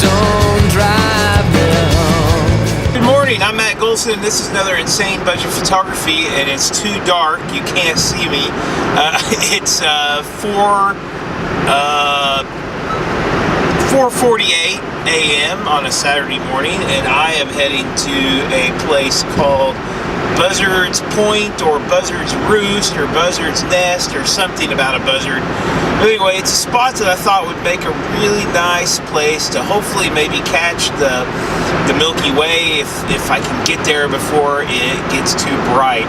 don't drive me home. Good morning, I'm Matt Gholson. This is another insane budget photography, and it's too dark. You can't see me. It's 4:48 a.m. on a Saturday morning, and I am heading to a place called Buzzard's Point or Buzzard's Roost or Buzzard's Nest or something about a buzzard. Anyway, it's a spot that I thought would make a really nice place to hopefully maybe catch the Milky Way if I can get there before it gets too bright.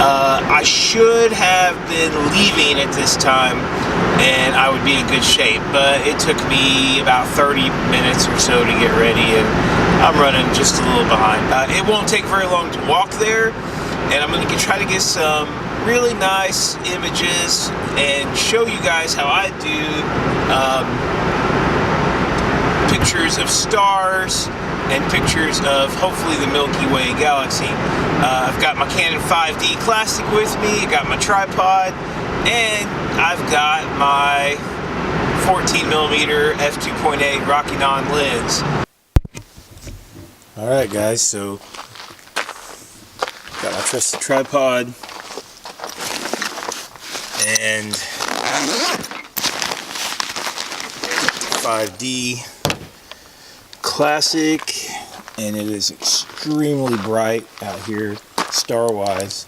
I should have been leaving at this time and I would be in good shape, but it took me about 30 minutes or so to get ready, and I'm running just a little behind. It won't take very long to walk there, and I'm going to try to get some really nice images and show you guys how I do pictures of stars and pictures of hopefully the Milky Way galaxy. I've got my Canon 5D Classic with me, I got my tripod, and I've got my 14mm f2.8 Rokinon lens. Alright guys, so got my trusted tripod and 5D Classic, and it is extremely bright out here star wise.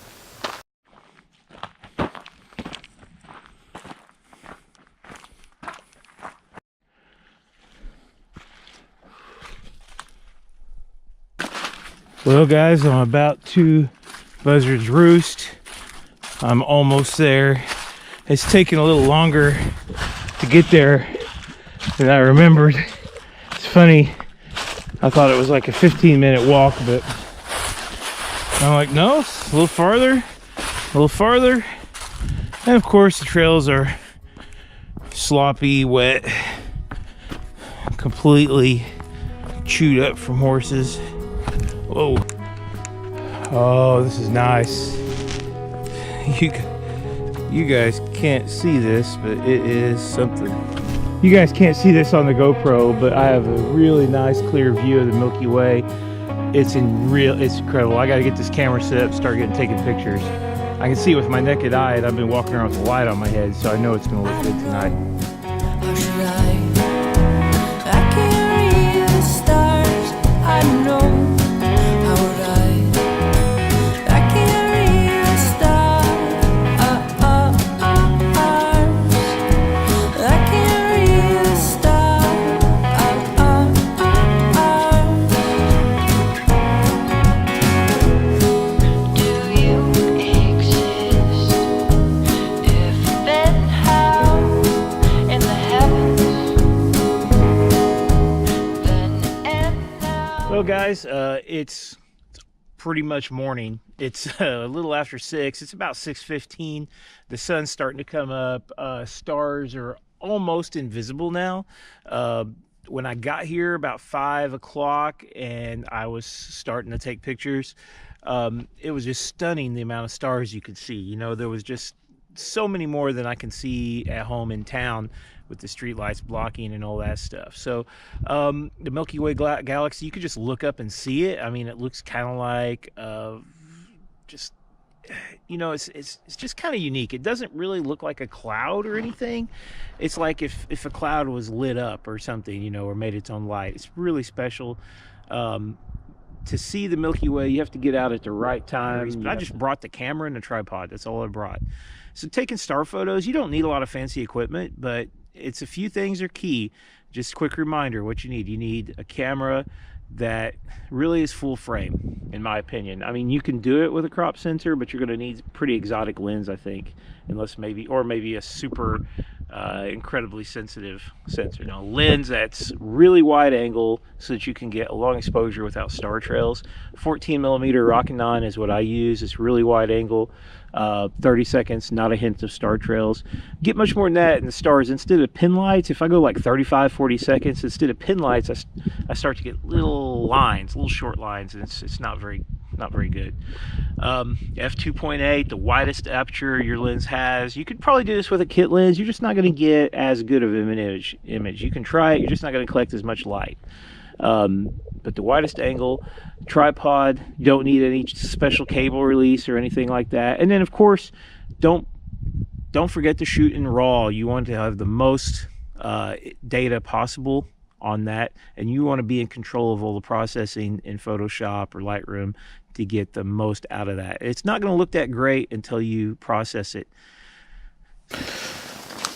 Well guys, I'm about to Buzzard's Roost. I'm almost there. It's taken a little longer to get there than I remembered. It's funny, I thought it was like a 15-minute walk, but I'm like, no, it's a little farther, and of course the trails are sloppy, wet, completely chewed up from horses. Whoa. Oh, this is nice. You guys can't see this, but it is something. You guys can't see this on the GoPro, but I have a really nice clear view of the Milky Way. It's incredible. I gotta get this camera set up, start taking pictures. I can see it with my naked eye, and I've been walking around with a light on my head, so I know it's gonna look good tonight. I can't read the stars, I know. Well guys, it's pretty much morning. It's a little after 6. It's about 6:15. The sun's starting to come up. Stars are almost invisible now. When I got here about 5 o'clock and I was starting to take pictures, it was just stunning the amount of stars you could see. You know, there was just so many more than I can see at home in town with the street lights blocking and all that stuff. So the Milky Way galaxy, you could just look up and see it. I mean, it looks kind of like just, you know, it's just kind of unique. It doesn't really look like a cloud or anything. It's like if a cloud was lit up or something, you know, or made its own light. It's really special. To see the Milky Way, you have to get out at the right time. I just brought the camera and the tripod. That's all I brought. So taking star photos, you don't need a lot of fancy equipment, but it's a few things are key. Just a quick reminder, what you need a camera that really is full frame, in my opinion. I mean, you can do it with a crop sensor, but you're going to need a pretty exotic lens, I think, unless maybe a super incredibly sensitive sensor. Now, lens that's really wide angle so that you can get a long exposure without star trails. 14mm Rokinon is what I use. It's really wide angle. 30 seconds, not a hint of star trails. Get much more than that in the stars. Instead of pin lights, if I go like 35-40 seconds, instead of pin lights, I start to get little lines, little short lines, and it's not very not very good. F2.8, the widest aperture your lens has. You could probably do this with a kit lens. You're just not going to get as good of an image. You can try it, you're just not going to collect as much light. But the widest angle, tripod, you don't need any special cable release or anything like that. And then of course, don't forget to shoot in RAW. You want to have the most data possible on that, and you want to be in control of all the processing in Photoshop or Lightroom to get the most out of that. It's not going to look that great until you process it.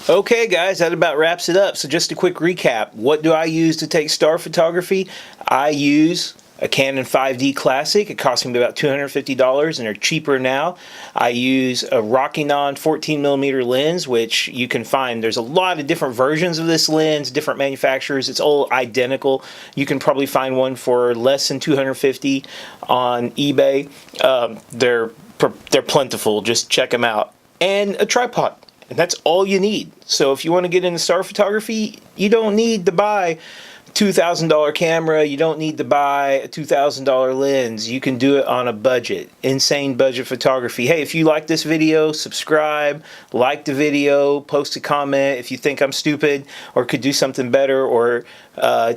Okay guys, that about wraps it up. So just a quick recap. What do I use to take star photography? I use a Canon 5D Classic. It cost me about $250 and they're cheaper now. I use a Rokinon 14mm lens, which you can find. There's a lot of different versions of this lens, different manufacturers. It's all identical. You can probably find one for less than $250 on eBay. They're plentiful. Just check them out. And a tripod. And that's all you need. So if you want to get into star photography, you don't need to buy a $2,000 camera. You don't need to buy a $2,000 lens. You can do it on a budget. Insane budget photography. Hey, if you like this video, subscribe, like the video, post a comment if you think I'm stupid or could do something better, or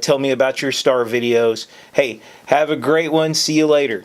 tell me about your star videos. Hey, have a great one. See you later.